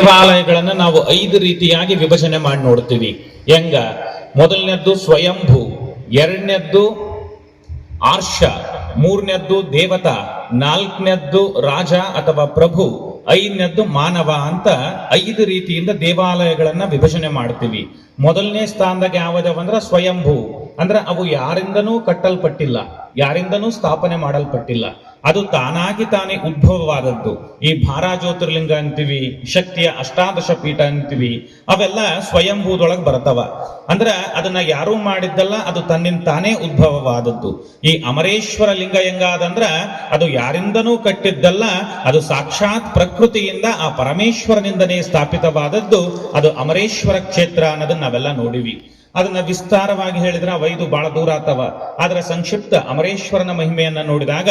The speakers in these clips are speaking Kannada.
ದೇವಾಲಯಗಳನ್ನ ನಾವು 5 ರೀತಿಯಾಗಿ ವಿಭಜನೆ ಮಾಡಿ ನೋಡ್ತೀವಿ. ಹೆಂಗ? ಮೊದಲನೇದ್ದು ಸ್ವಯಂಭೂ, ಎರಡನೇದ್ದು ಆರ್ಷ, ಮೂರನೇದ್ದು ದೇವತಾ, ನಾಲ್ಕನೇದ್ದು ರಾಜ ಅಥವಾ ಪ್ರಭು, ಐದನೇದ್ದು ಮಾನವ ಅಂತ 5 ರೀತಿಯಿಂದ ದೇವಾಲಯಗಳನ್ನ ವಿಭಜನೆ ಮಾಡ್ತೀವಿ. ಮೊದಲನೇ ಸ್ಥಾನದಾಗ ಯಾವ್ದವಂದ್ರ ಸ್ವಯಂಭೂ, ಅಂದ್ರೆ ಅವು ಯಾರಿಂದನೂ ಕಟ್ಟಲ್ಪಟ್ಟಿಲ್ಲ, ಯಾರಿಂದನೂ ಸ್ಥಾಪನೆ ಮಾಡಲ್ಪಟ್ಟಿಲ್ಲ, ಅದು ತಾನಾಗಿ ತಾನೇ ಉದ್ಭವವಾದದ್ದು. ಈ ಭಾರಾ ಜ್ಯೋತಿರ್ಲಿಂಗ ಅಂತೀವಿ, ಶಕ್ತಿಯ ಅಷ್ಟಾದಶ ಪೀಠ ಅಂತೀವಿ, ಅವೆಲ್ಲ ಸ್ವಯಂಭೂದೊಳಗೆ ಬರ್ತವ. ಅಂದ್ರ ಅದನ್ನ ಯಾರೂ ಮಾಡಿದ್ದಲ್ಲ, ಅದು ತನ್ನಿಂದ ತಾನೇ ಉದ್ಭವವಾದದ್ದು. ಈ ಅಮರೇಶ್ವರ ಲಿಂಗ ಹೆಂಗಾದಂದ್ರ ಅದು ಯಾರಿಂದನೂ ಕಟ್ಟಿದ್ದಲ್ಲ, ಅದು ಸಾಕ್ಷಾತ್ ಪ್ರಕೃತಿಯಿಂದ ಆ ಪರಮೇಶ್ವರನಿಂದನೇ ಸ್ಥಾಪಿತವಾದದ್ದು. ಅದು ಅಮರೇಶ್ವರ ಕ್ಷೇತ್ರ ಅನ್ನೋದನ್ನ ನಾವೆಲ್ಲ ನೋಡಿವಿ. ಅದನ್ನ ವಿಸ್ತಾರವಾಗಿ ಹೇಳಿದ್ರೆ 5 ಬಹಳ ದೂರ ಆತವ. ಆದ್ರೆ ಸಂಕ್ಷಿಪ್ತ ಅಮರೇಶ್ವರನ ಮಹಿಮೆಯನ್ನ ನೋಡಿದಾಗ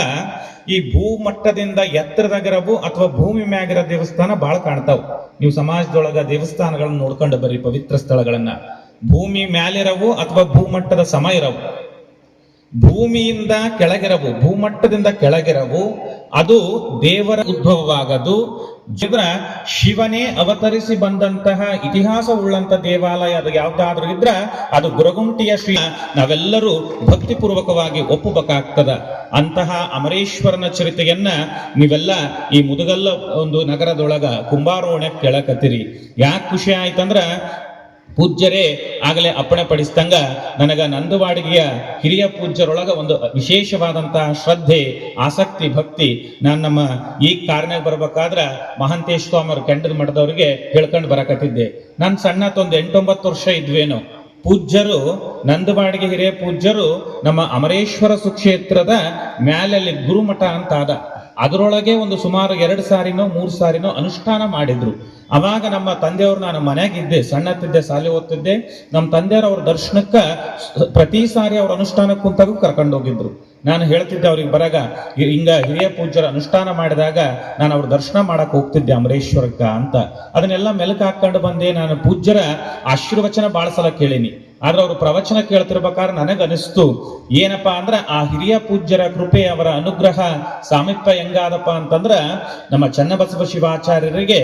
ಈ ಭೂಮಟ್ಟದಿಂದ ಎತ್ತರದಾಗಿರವು ಅಥವಾ ಭೂಮಿ ಮ್ಯಾಗಿರೋ ದೇವಸ್ಥಾನ ಬಹಳ ಕಾಣ್ತಾವ್. ನೀವು ಸಮಾಜದೊಳಗ ದೇವಸ್ಥಾನಗಳನ್ನ ನೋಡ್ಕೊಂಡು ಬರ್ರಿ, ಪವಿತ್ರ ಸ್ಥಳಗಳನ್ನ. ಭೂಮಿ ಮ್ಯಾಲಿರವು ಅಥವಾ ಭೂಮಟ್ಟದ ಸಮ ಇರವು, ಭೂಮಿಯಿಂದ ಕೆಳಗಿರವು, ಭೂಮಟ್ಟದಿಂದ ಕೆಳಗಿರವು, ಅದು ದೇವರ ಉದ್ಭವವಾಗದು. ಶಿವನೇ ಅವತರಿಸಿ ಬಂದಂತಹ ಇತಿಹಾಸ ಉಳ್ಳಂತ ದೇವಾಲಯ ಅದು ಯಾವ್ದಾದ್ರೂ ಇದ್ರ ಅದು ಗುರಗುಂಟಿಯ ಶ್ರೀ ನಾವೆಲ್ಲರೂ ಭಕ್ತಿಪೂರ್ವಕವಾಗಿ ಒಪ್ಪಬೇಕಾಗ್ತದ. ಅಂತಹ ಅಮರೇಶ್ವರನ ಚರಿತೆಯನ್ನ ನೀವೆಲ್ಲ ಈ ಮುದಗಲ್ಲ ಒಂದು ನಗರದೊಳಗ ಕುಂಬಾರೋಣೆ ಕೇಳಕತ್ತೀರಿ. ಯಾಕೆ ಖುಷಿ ಆಯ್ತಂದ್ರ ಪೂಜ್ಯರೇ ಆಗಲೇ ಅಪ್ಪಣೆ ಪಡಿಸಿದಂಗ ನನಗ ನಂದವಾಡಿಗೆಯ ಹಿರಿಯ ಪೂಜ್ಯರೊಳಗ ಒಂದು ವಿಶೇಷವಾದಂತಹ ಶ್ರದ್ಧೆ, ಆಸಕ್ತಿ, ಭಕ್ತಿ. ನಾನು ನಮ್ಮ ಈ ಕಾರ್ನಾಗ ಬರ್ಬೇಕಾದ್ರ ಮಹಾಂತೇಶ ಸ್ವಾಮಿ ಅವ್ರ ಕೆಂಡದ ಮಠದವ್ರಿಗೆ ಹೇಳ್ಕೊಂಡು ಬರಕತ್ತಿದ್ದೆ. ನಾನು ಸಣ್ಣತ್ತೊಂದು 8-9 ವರ್ಷ ಇದ್ವೇನು. ಪೂಜ್ಯರು, ನಂದವಾಡಿಗೆ ಹಿರಿಯ ಪೂಜ್ಯರು ನಮ್ಮ ಅಮರೇಶ್ವರ ಸುಕ್ಷೇತ್ರದ ಮ್ಯಾಲಲ್ಲಿ ಗುರುಮಠ ಅಂತ ಆದ, ಅದರೊಳಗೆ ಒಂದು ಸುಮಾರು 2 ಸಾರಿನೋ 3 ಸಾರಿನೋ ಅನುಷ್ಠಾನ ಮಾಡಿದ್ರು. ಅವಾಗ ನಮ್ಮ ತಂದೆಯವರು, ನಾನು ಮನೆಯಾಗಿದ್ದೆ, ಸಣ್ಣತ್ತಿದ್ದೆ, ಶಾಲೆ ಓದ್ತಿದ್ದೆ, ನಮ್ಮ ತಂದೆಯವರು ಅವ್ರ ದರ್ಶನಕ್ಕ ಪ್ರತಿ ಸಾರಿ ಅವ್ರ ಅನುಷ್ಠಾನಕ್ಕೆ ಕುಂತಾಗೂ ಕರ್ಕೊಂಡು ಹೋಗಿದ್ರು. ನಾನು ಹೇಳ್ತಿದ್ದೆ ಅವ್ರಿಗೆ ಬರಾಗ, ಹಿಂಗ ಹಿರಿಯ ಪೂಜ್ಯರ ಅನುಷ್ಠಾನ ಮಾಡಿದಾಗ ನಾನು ಅವ್ರ ದರ್ಶನ ಮಾಡಕ್ ಹೋಗ್ತಿದ್ದೆ ಅಮರೇಶ್ವರಕ್ಕ ಅಂತ. ಅದನ್ನೆಲ್ಲ ಮೆಲುಕು ಹಾಕೊಂಡು ಬಂದೆ. ನಾನು ಪೂಜ್ಯರ ಆಶೀರ್ವಚನ ಬಹಳ ಸಲ ಕೇಳೀನಿ. ಆದ್ರೆ ಅವ್ರು ಪ್ರವಚನ ಕೇಳ್ತಿರ್ಬೇಕಾದ್ರೆ ನನಗನಿಸ್ತು, ಏನಪ್ಪಾ ಅಂದ್ರ ಆ ಹಿರಿಯ ಪೂಜ್ಯರ ಕೃಪೆ, ಅವರ ಅನುಗ್ರಹ, ಸಾಮೀಪ್ಯ ಹೆಂಗಾದಪ್ಪ ಅಂತಂದ್ರ ನಮ್ಮ ಚನ್ನಬಸವ ಶಿವಾಚಾರ್ಯರಿಗೆ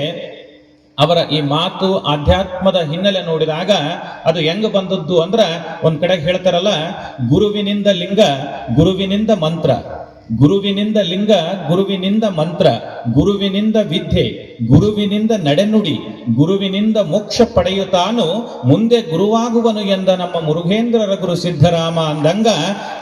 ಅವರ ಈ ಮಾತು, ಆಧ್ಯಾತ್ಮದ ಹಿನ್ನೆಲೆ ನೋಡಿದಾಗ ಅದು ಹೆಂಗ ಬಂದದ್ದು ಅಂದ್ರ, ಒಂದ್ ಕಡೆ ಹೇಳ್ತಾರಲ್ಲ, ಗುರುವಿನಿಂದ ಲಿಂಗ, ಗುರುವಿನಿಂದ ಮಂತ್ರ, ಗುರುವಿನಿಂದ ಲಿಂಗ, ಗುರುವಿನಿಂದ ಮಂತ್ರ, ಗುರುವಿನಿಂದ ವಿದ್ಯೆ, ಗುರುವಿನಿಂದ ನಡೆನುಡಿ, ಗುರುವಿನಿಂದ ಮೋಕ್ಷ ಪಡೆಯುತ್ತಾನು ಮುಂದೆ ಗುರುವಾಗುವನು ಎಂದ ನಮ್ಮ ಮುರುಘೇಂದ್ರರ ಗುರು ಸಿದ್ಧರಾಮ ಅಂದಂಗ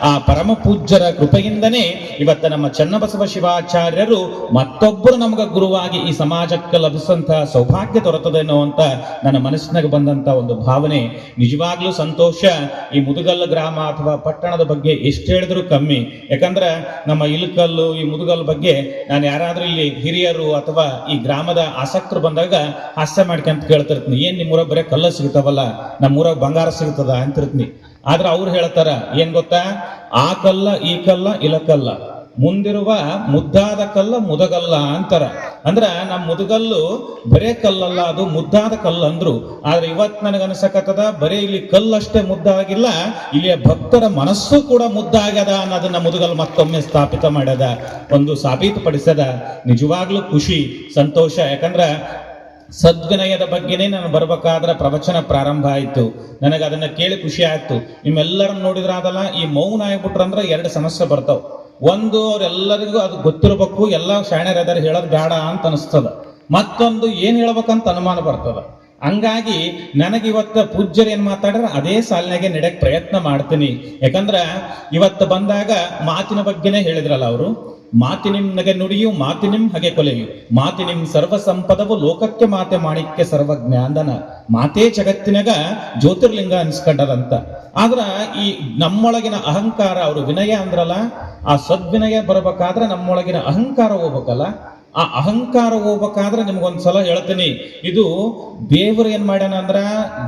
ಆ ಪರಮ ಪೂಜ್ಯರ ಕೃಪೆಯಿಂದನೇ ಇವತ್ತ ನಮ್ಮ ಚನ್ನಬಸವ ಶಿವಾಚಾರ್ಯರು ಮತ್ತೊಬ್ಬರು ನಮಗ ಗುರುವಾಗಿ ಈ ಸಮಾಜಕ್ಕೆ ಲಭಿಸಂತಹ ಸೌಭಾಗ್ಯ ದೊರೆತದೇನೋ ಅಂತ ನನ್ನ ಮನಸ್ಸಿನಾಗ ಬಂದಂತ ಒಂದು ಭಾವನೆ. ನಿಜವಾಗ್ಲೂ ಸಂತೋಷ. ಈ ಮುದುಗಲ್ಲ ಗ್ರಾಮ ಅಥವಾ ಪಟ್ಟಣದ ಬಗ್ಗೆ ಎಷ್ಟು ಹೇಳಿದ್ರು ಕಮ್ಮಿ. ಯಾಕಂದ್ರ ನಮ್ಮ ಇಲಕಲ್ಲು, ಈ ಮುದುಗಲ್ ಬಗ್ಗೆ ನಾನು ಯಾರಾದ್ರೂ ಇಲ್ಲಿ ಹಿರಿಯರು ಅಥವಾ ಈ ಗ್ರಾಮದ ಆಸಕ್ತರು ಬಂದಾಗ ಹಾಸ್ಯ ಮಾಡ್ಕೊಂತ ಕೇಳ್ತಿರ್ತೀನಿ, ಏನ್ ನಿಮ್ಮೂರಾಗ ಬರೀ ಕಲ್ಲ ಸಿಗ್ತಾವಲ್ಲ, ನಮ್ಮೂರಾಗ ಬಂಗಾರ ಸಿಗ್ತದ ಅಂತಿರ್ತೀನಿ. ಆದ್ರೆ ಅವ್ರು ಹೇಳ್ತಾರ, ಏನ್ ಗೊತ್ತಾ, ಆ ಕಲ್ಲ ಈ ಕಲ್ಲ ಇಲಕಲ್ಲ, ಮುಂದಿರುವ ಮುದ್ದಾದ ಕಲ್ಲ ಮುದಗಲ್ಲ ಅಂತಾರ. ಅಂದ್ರ ನಮ್ಮ ಮುದಗಲ್ಲು ಬರೇ ಕಲ್ಲಲ್ಲ, ಅದು ಮುದ್ದಾದ ಕಲ್ಲು ಅಂದ್ರು. ಆದ್ರೆ ಇವತ್ ನನಗನ್ಸಕತ್ತದ, ಬರೀ ಇಲ್ಲಿ ಕಲ್ಲಷ್ಟೇ ಮುದ್ದಾಗಿಲ್ಲ, ಇಲ್ಲಿಯ ಭಕ್ತರ ಮನಸ್ಸು ಕೂಡ ಮುದ್ದಾಗ್ಯದ ಅನ್ನೋದನ್ನ ಮುದಗಲ್ ಮತ್ತೊಮ್ಮೆ ಸ್ಥಾಪಿತ ಮಾಡ್ಯದ, ಒಂದು ಸಾಬೀತುಪಡಿಸದ. ನಿಜವಾಗ್ಲೂ ಖುಷಿ, ಸಂತೋಷ. ಯಾಕಂದ್ರ ಸದ್ವಿನಯದ ಬಗ್ಗೆನೇ ನಾನು ಬರ್ಬೇಕಾದ್ರೆ ಪ್ರವಚನ ಪ್ರಾರಂಭ ಆಯ್ತು. ನನಗೆ ಅದನ್ನ ಕೇಳಿ ಖುಷಿ ಆಯ್ತು. ನಿಮ್ಮೆಲ್ಲರನ್ನ ನೋಡಿದ್ರಾದಲ್ಲ, ಈ ಮೌನ ಆಗ್ಬಿಟ್ರಂದ್ರ 2 ಸಮಸ್ಯೆ ಬರ್ತಾವ. ಒಂದು, ಅವ್ರೆಲ್ಲರಿಗೂ ಅದು ಗೊತ್ತಿರ್ಬೇಕು, ಎಲ್ಲ ಶಾಣ್ಯರದಾರ ಹೇಳೋದು ಬೇಡ ಅಂತ ಅನಿಸ್ತದ. ಮತ್ತೊಂದು, ಏನ್ ಹೇಳ್ಬೇಕಂತ ಅನುಮಾನ ಬರ್ತದ. ಹಂಗಾಗಿ ನನಗಿವತ್ತ ಪೂಜ್ಯರು ಏನ್ ಮಾತಾಡ್ರ ಅದೇ ಸಾಲಿನಾಗೆ ನಡೆಯಕ್ ಪ್ರಯತ್ನ ಮಾಡ್ತೀನಿ. ಯಾಕಂದ್ರ ಇವತ್ತು ಬಂದಾಗ ಮಾತಿನ ಬಗ್ಗೆನೇ ಹೇಳಿದ್ರಲ್ಲ ಅವರು, ಮಾತಿನಿಂ ನಗೆ ನುಡಿಯು ಮಾತಿನಿಂ ಹಗೆ ಕೊಲೆಯು, ಮಾತಿನಿಂ ಸರ್ವ ಸಂಪದವು ಲೋಕಕ್ಕೆ ಮಾತೆ ಮಾಣಿಕ್ಯ ಸರ್ವಜ್ಞ ಅಂದನ. ಮಾತೇ ಜಗತ್ತಿನಾಗ ಜ್ಯೋತಿರ್ಲಿಂಗ ಅನ್ಸ್ಕೊಂಡದಂತ. ಆದ್ರ ಈ ನಮ್ಮೊಳಗಿನ ಅಹಂಕಾರ, ಅವರು ವಿನಯ ಅಂದ್ರಲ್ಲ, ಆ ಸದ್ವಿನಯ ಬರ್ಬೇಕಾದ್ರೆ ನಮ್ಮೊಳಗಿನ ಅಹಂಕಾರ ಹೋಗ್ಬೇಕಲ್ಲ. ಆ ಅಹಂಕಾರ ಹೋಗ್ಬೇಕಾದ್ರೆ ನಿಮ್ಗೊಂದ್ಸಲ ಹೇಳ್ತೀನಿ, ಇದು ದೇವರು ಏನ್ ಮಾಡ್ಯಾನ ಅಂದ್ರ,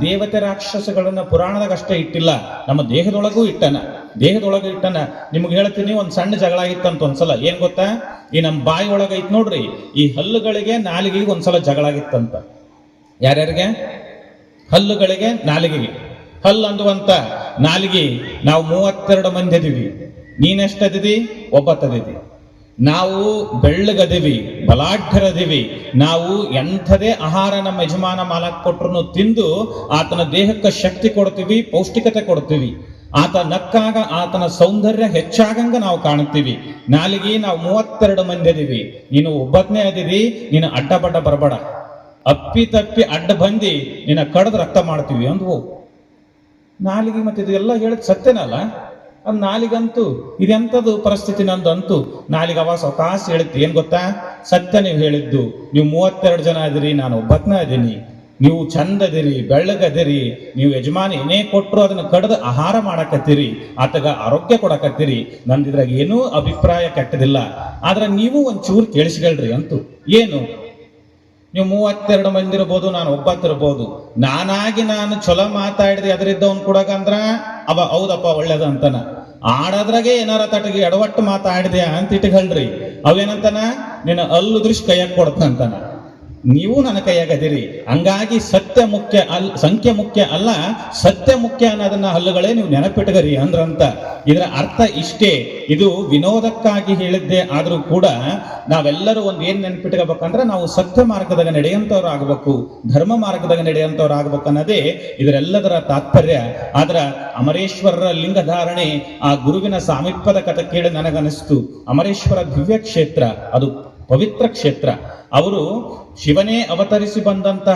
ದೇವತೆ ರಾಕ್ಷಸಗಳನ್ನ ಪುರಾಣದಾಗ ಅಷ್ಟೇ ಇಟ್ಟಿಲ್ಲ, ನಮ್ಮ ದೇಹದೊಳಗೂ ಇಟ್ಟನ, ದೇಹದೊಳಗೂ ಇಟ್ಟನ. ನಿಮ್ಗೆ ಹೇಳ್ತೀನಿ, ಒಂದ್ ಸಣ್ಣ ಜಗಳ ಆಗಿತ್ತಂತ ಒಂದ್ಸಲ. ಏನ್ ಗೊತ್ತಾ, ಈ ನಮ್ಮ ಬಾಯಿ ಒಳಗ ಐತ್ ನೋಡ್ರಿ, ಈ ಹಲ್ಲುಗಳಿಗೆ ನಾಲಿಗೆಗೆ ಒಂದ್ಸಲ ಜಗಳ ಆಗಿತ್ತಂತ. ಯಾರ್ಯಾರಿಗೆ? ಹಲ್ಲುಗಳಿಗೆ ನಾಲಿಗೆಗೆ. ಹಲ್ಲು ಅಂದುವಂತ ನಾಲಿಗೆ, ನಾವು 32 ಮಂದಿ ಅದೀವಿ, ನೀನೆಷ್ಟದಿದಿ? 9 ಅದೀವಿ. ನಾವು ಬೆಳ್ಳಗದಿವಿ, ಬಲಾಢ್ಯರದಿವಿ. ನಾವು ಎಂಥದೇ ಆಹಾರ ನಮ್ಮ ಯಜಮಾನ ಮಾಲಕ್ ಕೊಟ್ರು ತಿಂದು ಆತನ ದೇಹಕ್ಕೆ ಶಕ್ತಿ ಕೊಡ್ತೀವಿ, ಪೌಷ್ಟಿಕತೆ ಕೊಡ್ತೀವಿ. ಆತ ನಕ್ಕಾಗ ಆತನ ಸೌಂದರ್ಯ ಹೆಚ್ಚಾಗಂಗ ನಾವು ಕಾಣ್ತೀವಿ. ನಾಲಿಗೆ ನಾವು 32 ಮಂದಿ ಅದೀವಿ, ನೀನು ಒಬ್ಬತ್ನೇ ಅದಿರಿ, ನೀನು ಅಡ್ಡಬಡ್ಡ ಬರಬೇಡ, ಅಪ್ಪಿ ತಪ್ಪಿ ಅಡ್ಡ ಬಂದಿ ನಿನ್ನ ಕಡ್ದು ರಕ್ತ ಮಾಡ್ತೀವಿ ಅಂದ್ವು. ನಾಲಿಗೆ ಮತ್ತೆ ಇದು ಎಲ್ಲ ಹೇಳಿದ್ ಸತ್ಯನಲ್ಲ. ಅದು ನಾಲಿಗಂತೂ ಇದೆಂಥದ್ದು ಪರಿಸ್ಥಿತಿ ನಂದು ಅಂತು. ನಾಲಿಗೆ ಅವ ಅವಕಾಶ ಹೇಳಿತ್ತು, ಏನ್ ಗೊತ್ತಾ, ಸತ್ಯ ನೀವು ಹೇಳಿದ್ದು. ನೀವು 32 ಜನ ಅದಿರಿ, ನಾನು ಒಬ್ಬತ್ನ ಅದೀನಿ. ನೀವು ಚಂದ ಅದಿರಿ, ಬೆಳ್ಳಗದಿರಿ, ನೀವು ಯಜಮಾನಿ ಏನೇ ಕೊಟ್ಟರು ಅದನ್ನ ಕಡ್ದು ಆಹಾರ ಮಾಡಕತ್ತೀರಿ, ಆತಗ ಆರೋಗ್ಯ ಕೊಡಕತ್ತೀರಿ. ನಂದಿದ್ರಾಗ ಏನೂ ಅಭಿಪ್ರಾಯ ಕೆಟ್ಟದಿಲ್ಲ. ಆದ್ರೆ ನೀವು ಒಂಚೂರು ಕೇಳಿಸ್ಕೊಳ್ರಿ ಅಂತು. ಏನು, ನೀವು 32 ಮಂದಿ ಇರ್ಬೋದು, ನಾನು ಒಬ್ಬತ್ತಿರ್ಬೋದು. ನಾನಾಗಿ ನಾನು ಚಲೋ ಮಾತಾಡಿದೆ ಅದರಿದ್ದವನ್ ಕೊಡಕ ಅಂದ್ರ ಅವ ಹೌದಪ್ಪ ಒಳ್ಳೇದ ಅಂತಾನ. ಆಡದ್ರಾಗೆ ಏನಾರ ತಟಗಿ ಎಡವಟ್ಟು ಮಾತಾಡಿದೆ ಅಂತ ಇಟ್ಕೊಳ್ರಿ, ಅವೇನಂತಾನ, ನಿನ್ನ ಅಲ್ಲುದ್ರಿಶ್ ಕೈಯಾಗ ಕೊಡ್ತಂತಾನ. ನೀವು ನನ್ನ ಕೈಯಾಗದಿರಿ. ಹಂಗಾಗಿ ಸತ್ಯ ಮುಖ್ಯ ಸಂಖ್ಯೆ ಮುಖ್ಯ ಅಲ್ಲ, ಸತ್ಯ ಮುಖ್ಯ ಅನ್ನೋದನ್ನ ಹಲ್ಲುಗಳೇ ನೀವು ನೆನಪಿಟ್ಕರಿ ಅಂದ್ರಂತ. ಇದರ ಅರ್ಥ ಇಷ್ಟೇ. ಇದು ವಿನೋದಕ್ಕಾಗಿ ಹೇಳಿದ್ದೆ ಆದ್ರೂ ಕೂಡ ನಾವೆಲ್ಲರೂ ಒಂದ್ ಏನ್ ನೆನಪಿಟ್ಕೋಬೇಕಂದ್ರೆ, ನಾವು ಸತ್ಯ ಮಾರ್ಗದಾಗ ನಡೆಯಂತವ್ರು ಆಗ್ಬೇಕು, ಧರ್ಮ ಮಾರ್ಗದಾಗ ನಡೆಯಂತವ್ರು ಆಗ್ಬೇಕು ಅನ್ನೋದೇ ಇದರೆಲ್ಲದರ ತಾತ್ಪರ್ಯ. ಆದ್ರ ಅಮರೇಶ್ವರರ ಲಿಂಗಧಾರಣೆ, ಆ ಗುರುವಿನ ಸಾಮೀಪ್ಯದ ಕಥೆ ಕೇಳಿ ನನಗನಿಸ್ತು. ಅಮರೇಶ್ವರ ದಿವ್ಯ ಕ್ಷೇತ್ರ, ಅದು ಪವಿತ್ರ ಕ್ಷೇತ್ರ. ಅವರು ಶಿವನೇ ಅವತರಿಸಿ ಬಂದಂತ